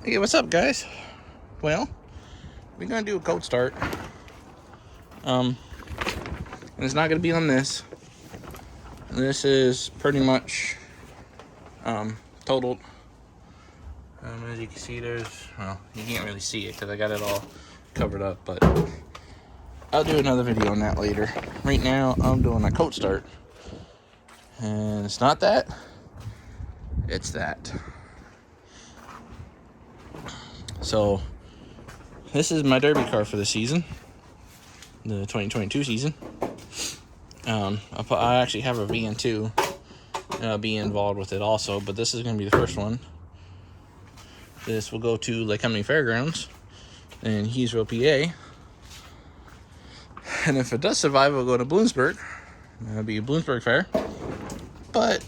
Hey, what's up, guys? Well, we're gonna do a cold start. And it's not gonna be on this. This is pretty much totaled. As you can see, well, you can't really see it because I got it all covered up, but I'll do another video on that later. Right now, I'm doing a coat start, and it's not that, it's that. So, this is my derby car for the season, the 2022 season. I actually have a VN2 be involved with it also, but this is going to be the first one. This will go to Lake Company Fairgrounds in Hughesville, PA. And if it does survive, it'll go to Bloomsburg. That'll be a Bloomsburg Fair. But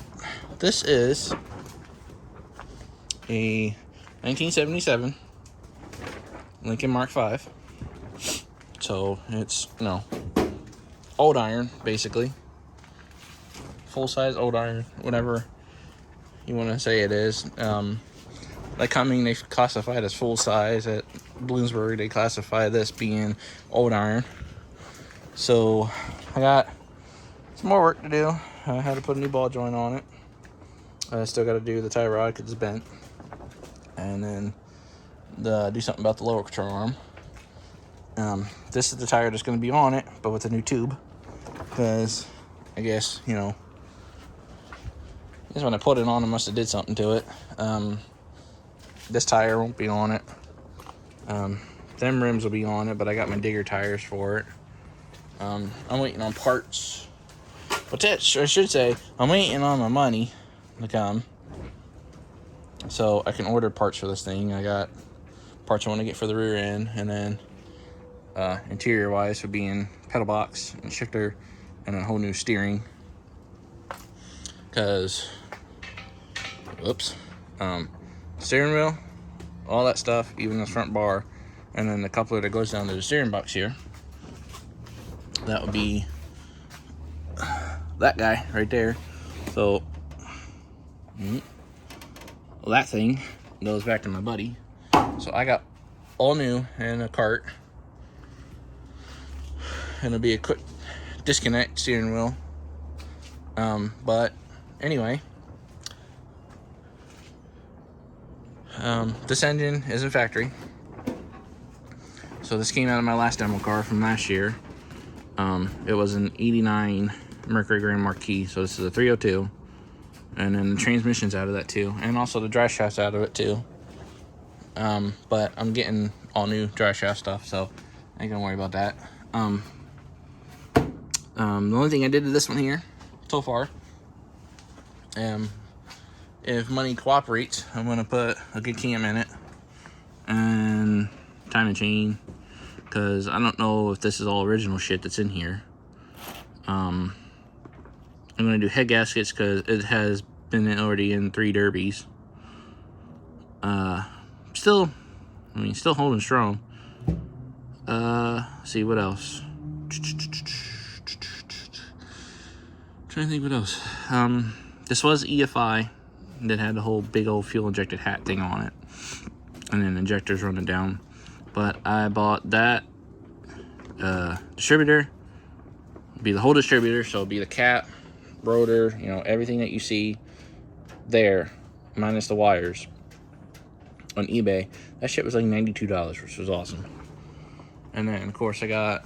this is a 1977 Lincoln Mark V. So it's, old iron, basically. Full-size old iron, whatever you want to say it is. Like Cumming, they classify it as full-size. At Bloomsburg, they classify this being old iron. So I got some more work to do. I had to put a new ball joint on it. I still got to do the tie rod because it's bent. And then do something about the lower control arm. This is the tire that's going to be on it, but with a new tube. Because I guess, when I put it on, I must have did something to it. This tire won't be on it. Them rims will be on it, but I got my digger tires for it. I'm waiting on parts. But I should say, I'm waiting on my money to come, so I can order parts for this thing. I got parts I want to get for the rear end, and then interior wise for being pedal box and shifter and a whole new steering. Because, steering wheel, all that stuff, even the front bar, and then the coupler that goes down to the steering box here. That would be that guy right there. So that thing goes back to my buddy. So I got all new in a cart, and it'll be a quick disconnect steering wheel. But anyway, this engine isn't factory. So this came out of my last demo car from last year. It was an 89 Mercury Grand Marquis, so this is a 302. And then the transmission's out of that too, and also the drive shaft's out of it too. But I'm getting all new drive shaft stuff, so I ain't gonna worry about that. The only thing I did to this one here so far, if money cooperates, I'm gonna put a good cam in it and timing chain, because I don't know if this is all original shit that's in here. I'm gonna do head gaskets because it has been already in 3 derbies. Still holding strong. See what else. Trying to think what else. This was EFI that had the whole big old fuel injected hat thing on it, and then injectors running down. But I bought that distributor. It'll be the whole distributor, so it'll be the cap, rotor, everything that you see there, minus the wires, on eBay. That shit was like $92, which was awesome. And then, of course, I got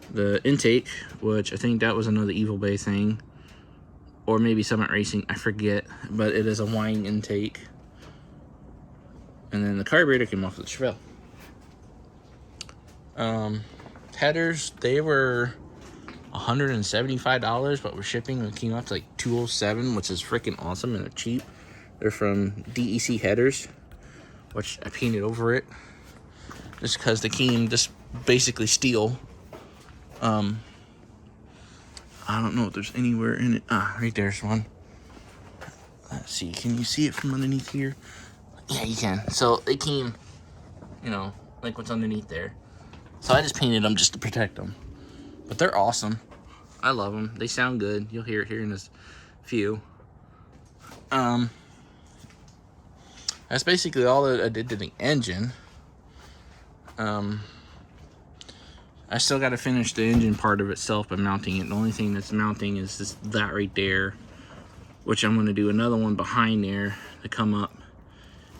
the intake, which I think that was another Evil Bay thing, or maybe Summit Racing, I forget, but it is a wine intake. And then the carburetor came off of the Chevelle. Headers, they were $175, but with shipping it came up to like $207, which is freaking awesome, and they're cheap. They're from DEC Headers, which I painted over it just because they came just basically steel. I don't know if there's anywhere in it. Right there's one. Let's see, can you see it from underneath here? Yeah, you can. So they came, like what's underneath there. So I just painted them just to protect them. But they're awesome. I love them. They sound good. You'll hear it here in this few. That's basically all that I did to the engine. I still got to finish the engine part of itself by mounting it. The only thing that's mounting is that right there, which I'm going to do another one behind there to come up,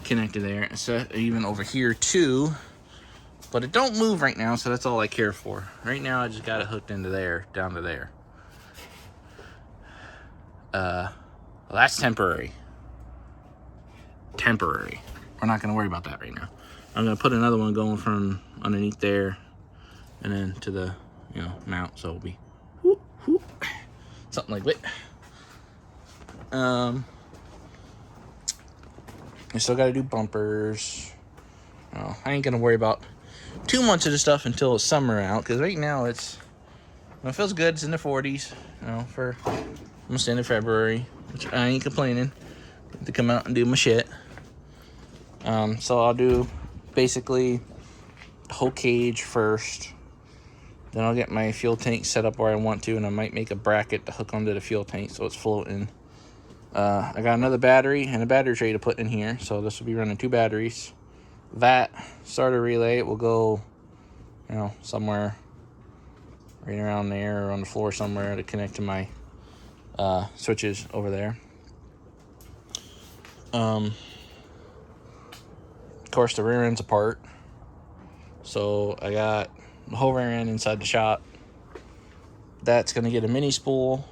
connect to there. So even over here too, but it don't move right now, so that's all I care for. Right now I just got it hooked into there, down to there. Well, that's temporary. We're not going to worry about that right now. I'm going to put another one going from underneath there and then to the, mount. So it'll be whoop, whoop, something like that. I still got to do bumpers. I ain't going to worry about too much of the stuff until it's summer out, because right now it feels good. It's in the 40s, for almost the end of February, which I ain't complaining. To come out and do my shit. So I'll do basically the whole cage first. Then I'll get my fuel tank set up where I want to, and I might make a bracket to hook onto the fuel tank so it's floating. I got another battery and a battery tray to put in here, so this will be running 2 batteries. That starter relay will go, somewhere right around there or on the floor somewhere to connect to my switches over there. Of course, the rear end's apart, so I got the whole rear end inside the shop. That's going to get a mini spool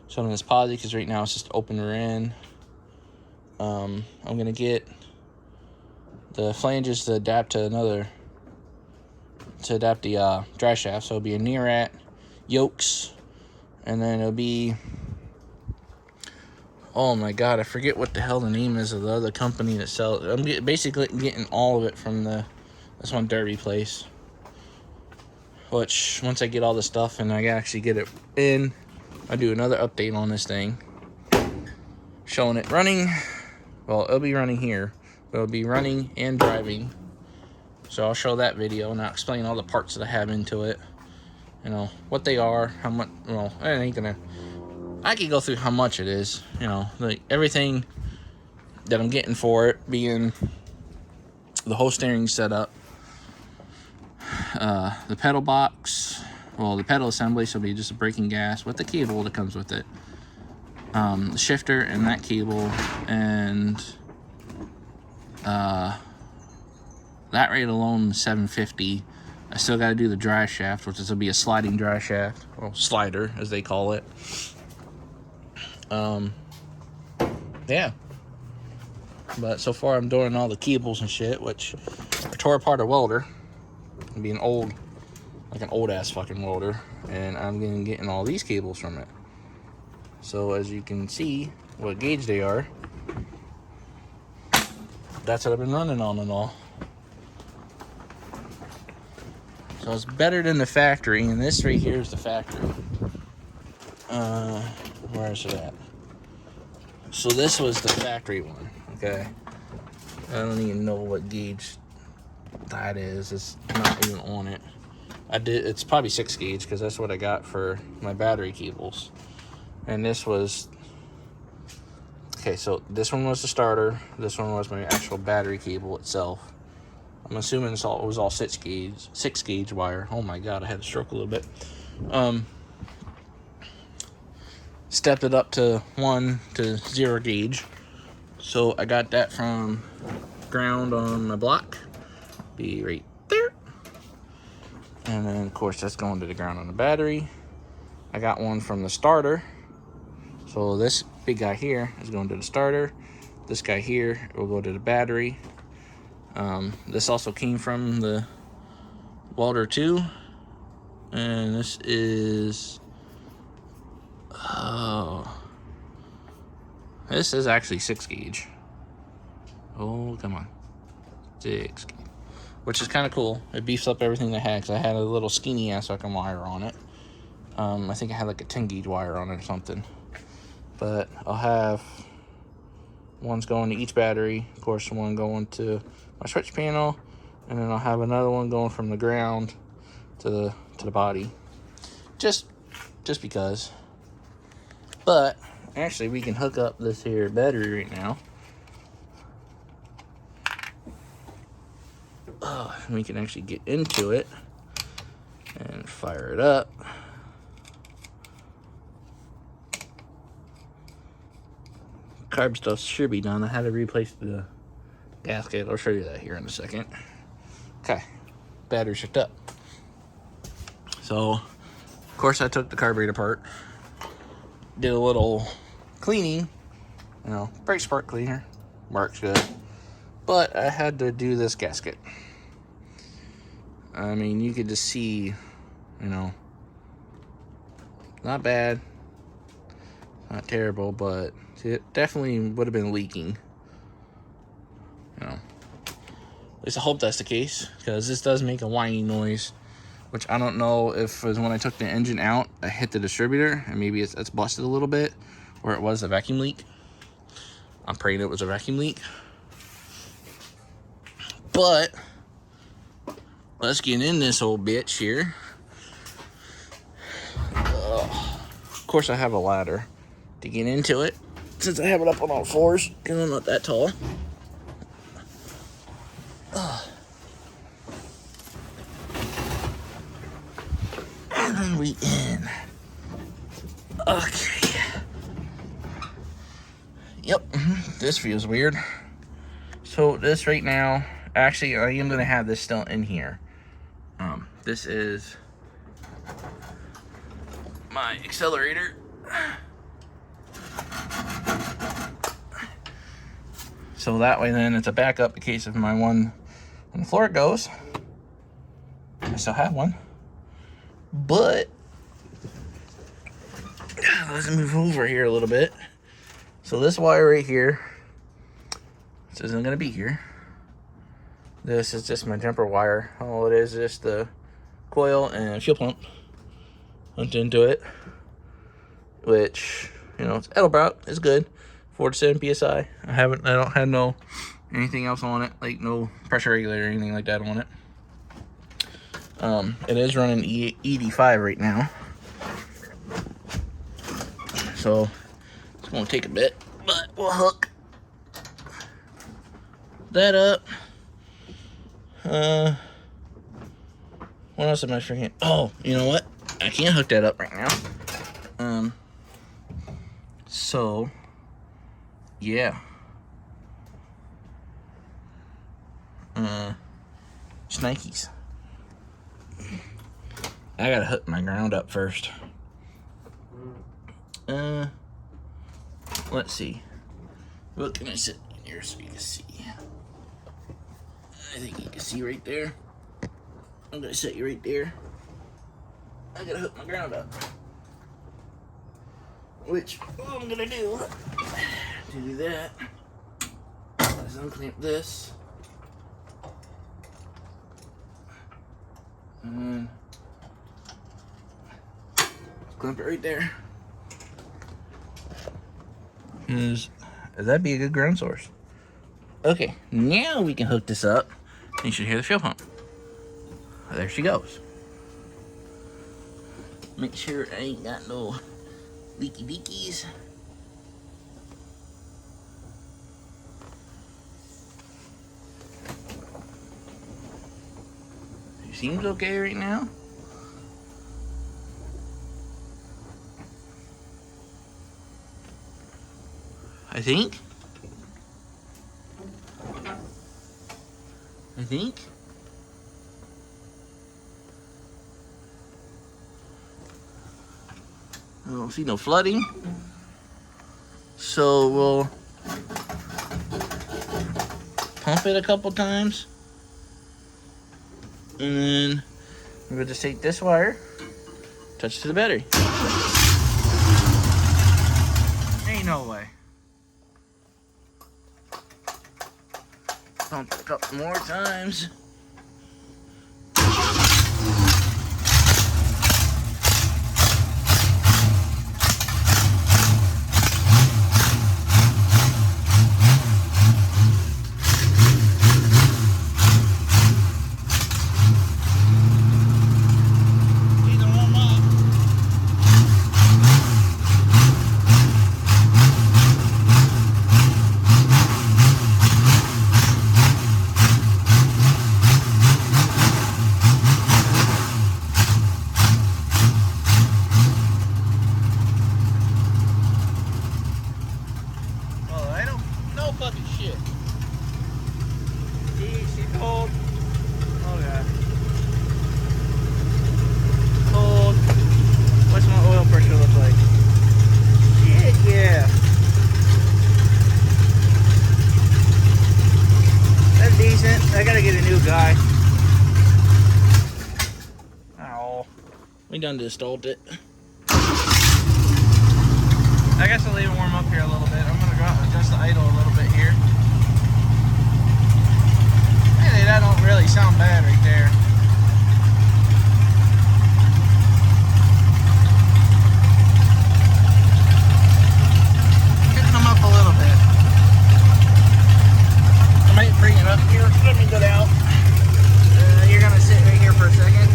shown in this posi, because right now it's just open rear end. I'm going to get the flanges to adapt to the dry shaft, so it'll be a near-at, yokes, and then it'll be, oh my god, I forget what the hell the name is of the other company that sells it. I'm basically getting all of it from this one derby place. Which, once I get all the stuff and I actually get it in, I'll do another update on this thing. Showing it running. Well, it'll be running here, but it'll be running and driving. So I'll show that video and I'll explain all the parts that I have into it. What they are, how much, I could go through how much it is, like everything that I'm getting for it, being the whole steering setup, the pedal box, the pedal assembly, so it'll be just a braking gas with the cable that comes with it, the shifter and that cable, and that rate alone, $750. I still got to do the dry shaft, which will be a sliding dry shaft, or slider as they call it. Yeah, but so far I'm doing all the cables and shit, which I tore apart a welder. It'd be an old ass fucking welder, and I'm getting all these cables from it. So as you can see what gauge they are, that's what I've been running on and all. So it's better than the factory, and this right here is the factory. Where is it at? So this was the factory one, okay? I don't even know what gauge that is. It's not even on it. It's probably 6 gauge, because that's what I got for my battery cables. And this was, okay, so this one was the starter. This one was my actual battery cable itself. I'm assuming it was all 6 gauge wire. Oh my god, I had to stroke a little bit. Stepped it up to 1 to 0 gauge. So I got that from ground on my block. Be right there. And then of course that's going to the ground on the battery. I got one from the starter. So this big guy here is going to the starter. This guy here will go to the battery. This also came from the welder too. And this is, this is actually 6 gauge. Oh, come on. 6 gauge. Which is kind of cool. It beefs up everything I had, because I had a little skinny ass fucking wire on it. I think I had like a 10 gauge wire on it or something. But I'll have one's going to each battery. Of course, one going to my switch panel. And then I'll have another one going from the ground to the body. Just because. But actually we can hook up this here battery right now. we can actually get into it and fire it up. Carb stuff should be done. I had to replace the gasket. I'll show you that here in a second. Okay, battery's hooked up. So, of course, I took the carburetor apart, did a little cleaning, you know, brake spark cleaner, works good. But I had to do this gasket. I mean, you could just see, you know, not bad, not terrible, but it definitely would have been leaking. You know, at least I hope that's the case, because this does make a whining noise, which I don't know if it was when I took the engine out, I hit the distributor, and maybe it's busted a little bit, or it was a vacuum leak. I'm praying it was a vacuum leak. But let's get in this old bitch here. Of course, I have a ladder to get into it, since I have it up on all fours, because I'm not that tall. And then we in. Okay. Yep, this feels weird. So this right now, actually, I am going to have this still in here. This is my accelerator. So that way then it's a backup in case of my one on the floor goes. I still have one. But let's move over here a little bit. So this wire right here, this isn't going to be here. This is just my jumper wire. All it is just the coil and fuel pump hooked into it, which, you know, it's Edelbrock. It's good. 4 to 7 psi. I don't have no anything else on it, like no pressure regulator or anything like that on it. It is running ED5 right now, so it's gonna take a bit, but we'll hook that up. What else am I forgetting? Oh, you know what? I can't hook that up right now. So yeah. Shnikes. I gotta hook my ground up first. Let's see. What can I sit in here so you can see? I think you can see right there. I'm gonna set you right there. I gotta hook my ground up. Which, what I'm gonna do to do that is unclamp this. And clamp it right there. That'd be a good ground source. Okay, now we can hook this up. And you should hear the fuel pump. There she goes. Make sure I ain't got no leaky beakies. It seems okay right now. I think. I don't see no flooding. So we'll pump it a couple times. And then we'll just take this wire, touch it to the battery. Ain't no way. Pump it a couple more times. fucking shit. Jeez, she cold. Oh god. Cold. What's my oil pressure look like? Shit, yeah. That's decent. I gotta get a new guy. Oh. We done installed it. I guess I'll leave it warm up here a little bit. I'm gonna go out and adjust the idle a little bit here. Hey, that don't really sound bad right there. Picking them up a little bit. I might bring it up here. Let me go down. You're gonna sit right here for a second.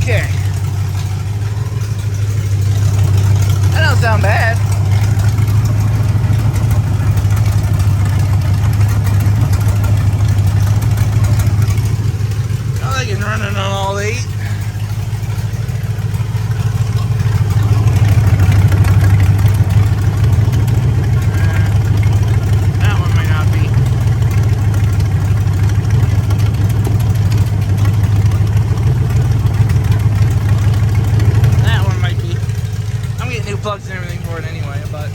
Okay. That don't sound bad. I like it running on all 8. That one might not be. That one might be. I'm getting new plugs and everything for it anyway, but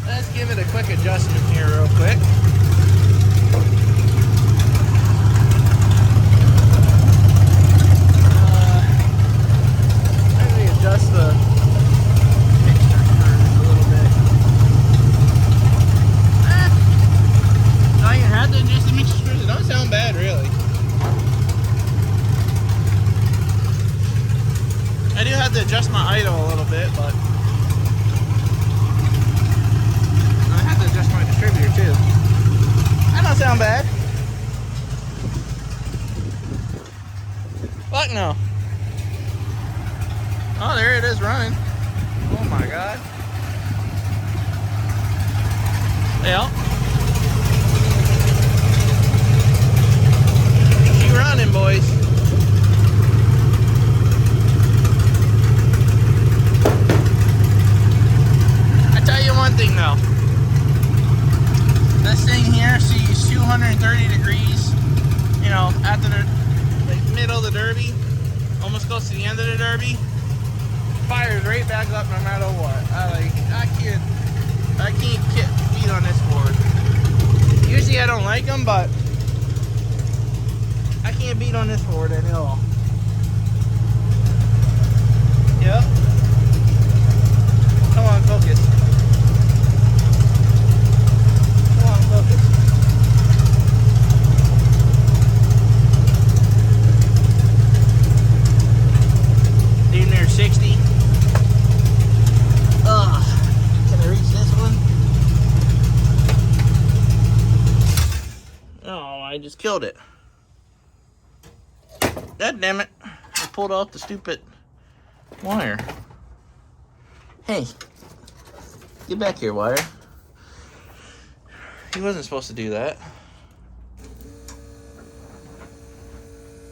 let's give it a quick adjustment here real quick. Adjust the mixture screws a little bit. No, you had to adjust the mixture screws. It don't sound bad, really. I do have to adjust my idle a little bit, but I have to adjust my distributor too. That don't sound bad. Fuck no. Oh, there it is running. Oh my god. Yeah. She running, boys. I tell you one thing though. This thing here sees 230 degrees, you know, after the middle of the derby, almost close to the end of the derby. Fires right back up no matter what. I can't beat on this board. Usually I don't like them, but I can't beat on this board at all. Yep. Come on, focus. Come on, focus. Damn near 60. Can I reach this one? Oh, I just killed it. God damn it. I pulled off the stupid wire. Hey, get back here, wire. He wasn't supposed to do that.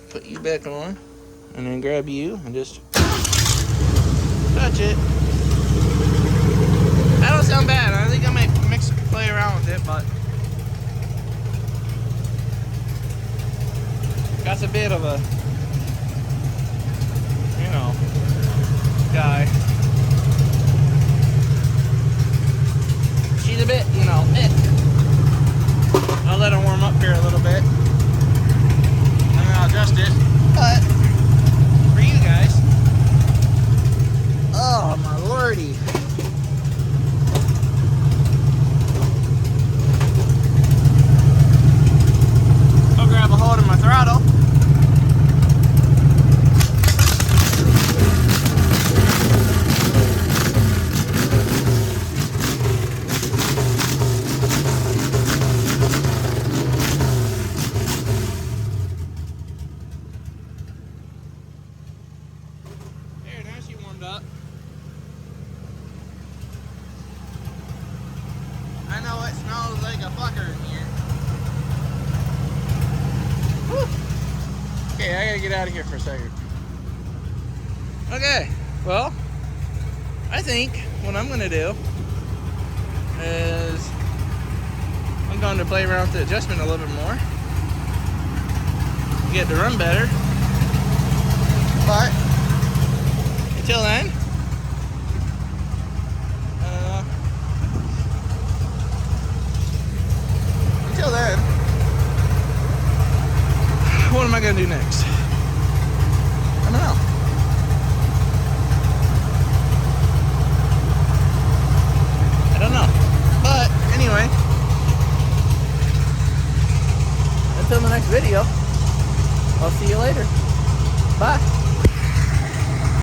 Put you back on, and then grab you and just touch it. That don't sound bad. I think I might play around with it, but got a bit of a, you know, guy. She's a bit, you know, I'll let her warm up here a little bit, and then I'll adjust it. But for you guys, oh my lordy. I'll grab a hold of my throttle. There, now she warmed warmed up. I know it smells like a fucker in here. Whew. Okay, I gotta get out of here for a second. Okay, well, I think what I'm gonna do is I'm going to play around with the adjustment a little bit more, get it to run better. But until then, what am I gonna do next? I don't know. I don't know. But anyway, until the next video, I'll see you later. Bye.